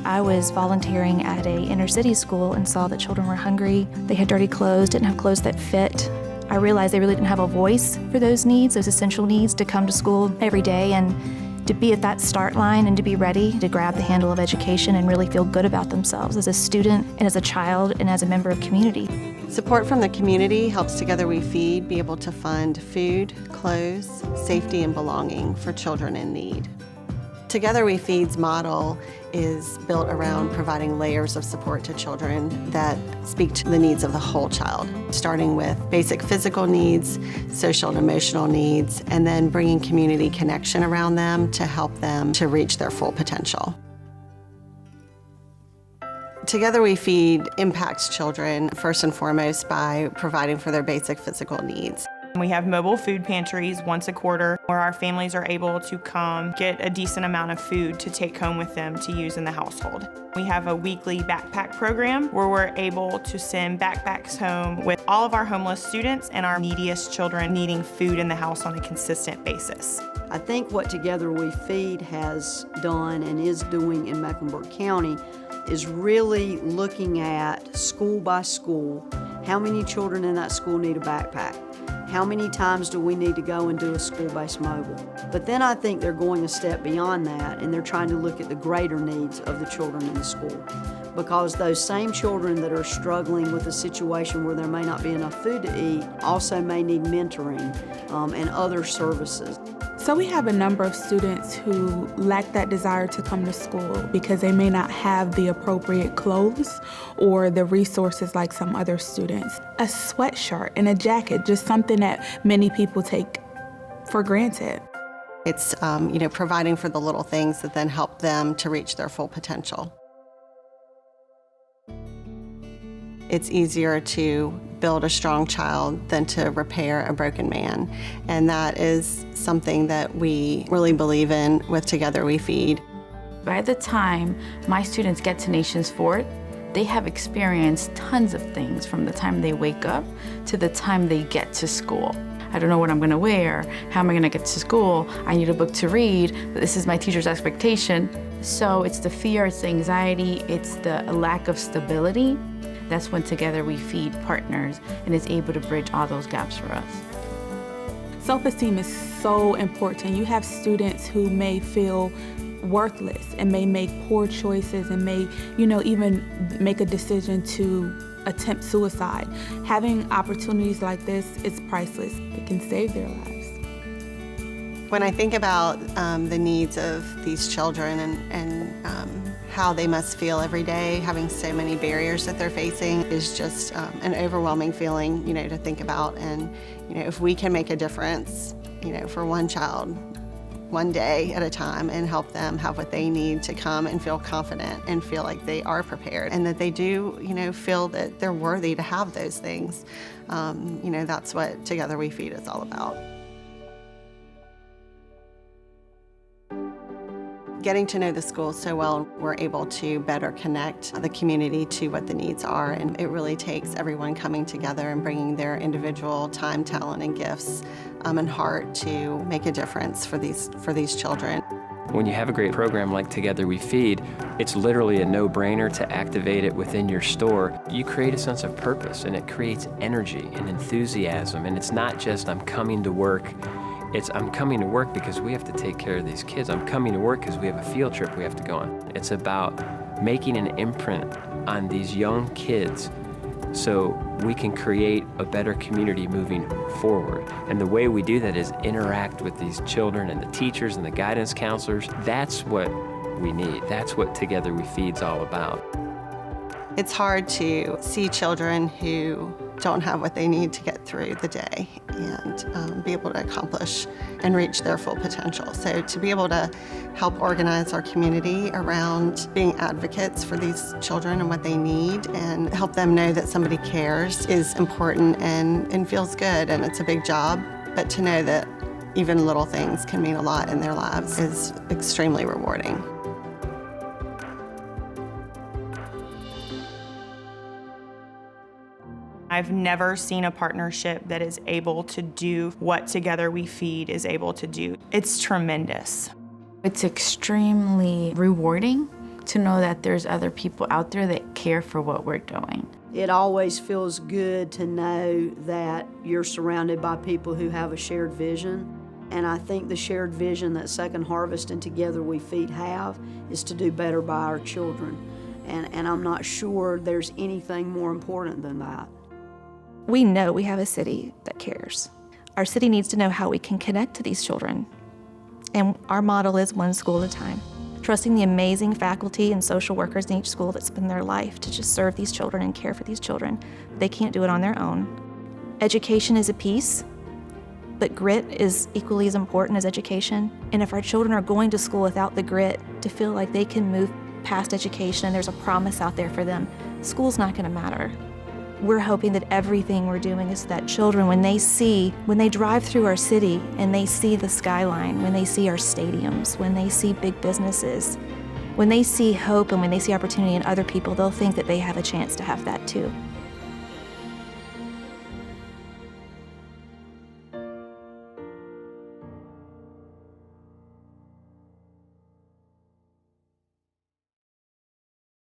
I was volunteering at a inner city school and saw that children were hungry. They had dirty clothes, didn't have clothes that fit. I realized they really didn't have a voice for those needs, those essential needs, to come to school every day and to be at that start line and to be ready to grab the handle of education and really feel good about themselves as a student and as a child and as a member of community. Support from the community helps Together We Feed be able to fund food, clothes, safety, and belonging for children in need. Together We Feed's model is built around providing layers of support to children that speak to the needs of the whole child, starting with basic physical needs, social and emotional needs, and then bringing community connection around them to help them to reach their full potential. Together We Feed impacts children first and foremost by providing for their basic physical needs. We have mobile food pantries once a quarter where our families are able to come get a decent amount of food to take home with them to use in the household. We have a weekly backpack program where we're able to send backpacks home with all of our homeless students and our neediest children needing food in the house on a consistent basis. I think what Together We Feed has done and is doing in Mecklenburg County is really looking at school by school, how many children in that school need a backpack? How many times do we need to go and do a school-based mobile? But then I think they're going a step beyond that and they're trying to look at the greater needs of the children in the school. Because those same children that are struggling with a situation where there may not be enough food to eat also may need mentoring and other services. So we have a number of students who lack that desire to come to school because they may not have the appropriate clothes or the resources like some other students. A sweatshirt and a jacket, just something that many people take for granted. It's providing for the little things that then help them to reach their full potential. It's easier to build a strong child than to repair a broken man. And that is something that we really believe in with Together We Feed. By the time my students get to Nations Fort, they have experienced tons of things from the time they wake up to the time they get to school. I don't know what I'm gonna wear. How am I gonna get to school? I need a book to read. This is my teacher's expectation. So it's the fear, it's the anxiety, it's the lack of stability. That's when Together We Feed partners and is able to bridge all those gaps for us. Self-esteem is so important. You have students who may feel worthless and may make poor choices and may, even make a decision to attempt suicide. Having opportunities like this is priceless. It can save their lives. When I think about the needs of these children and how they must feel every day, having so many barriers that they're facing is just an overwhelming feeling, to think about. And, if we can make a difference, for one child, one day at a time and help them have what they need to come and feel confident and feel like they are prepared and that they do, feel that they're worthy to have those things, that's what Together We Feed is all about. Getting to know the school so well, we're able to better connect the community to what the needs are, and it really takes everyone coming together and bringing their individual time, talent, and gifts and heart to make a difference for these children. When you have a great program like Together We Feed, it's literally a no-brainer to activate it within your store. You create a sense of purpose, and it creates energy and enthusiasm, and it's not just I'm coming to work. It's I'm coming to work because we have to take care of these kids. I'm coming to work because we have a field trip we have to go on. It's about making an imprint on these young kids so we can create a better community moving forward. And the way we do that is interact with these children and the teachers and the guidance counselors. That's what we need. That's what Together We Feed's all about. It's hard to see children who don't have what they need to get through the day and be able to accomplish and reach their full potential. So to be able to help organize our community around being advocates for these children and what they need and help them know that somebody cares is important and feels good, and it's a big job, but to know that even little things can mean a lot in their lives is extremely rewarding. I've never seen a partnership that is able to do what Together We Feed is able to do. It's tremendous. It's extremely rewarding to know that there's other people out there that care for what we're doing. It always feels good to know that you're surrounded by people who have a shared vision. And I think the shared vision that Second Harvest and Together We Feed have is to do better by our children. And I'm not sure there's anything more important than that. We know we have a city that cares. Our city needs to know how we can connect to these children. And our model is one school at a time, trusting the amazing faculty and social workers in each school that spend their life to just serve these children and care for these children. They can't do it on their own. Education is a piece, but grit is equally as important as education. And if our children are going to school without the grit to feel like they can move past education and there's a promise out there for them, school's not going to matter. We're hoping that everything we're doing is that children, when they drive through our city and they see the skyline, when they see our stadiums, when they see big businesses, when they see hope and when they see opportunity in other people, they'll think that they have a chance to have that too.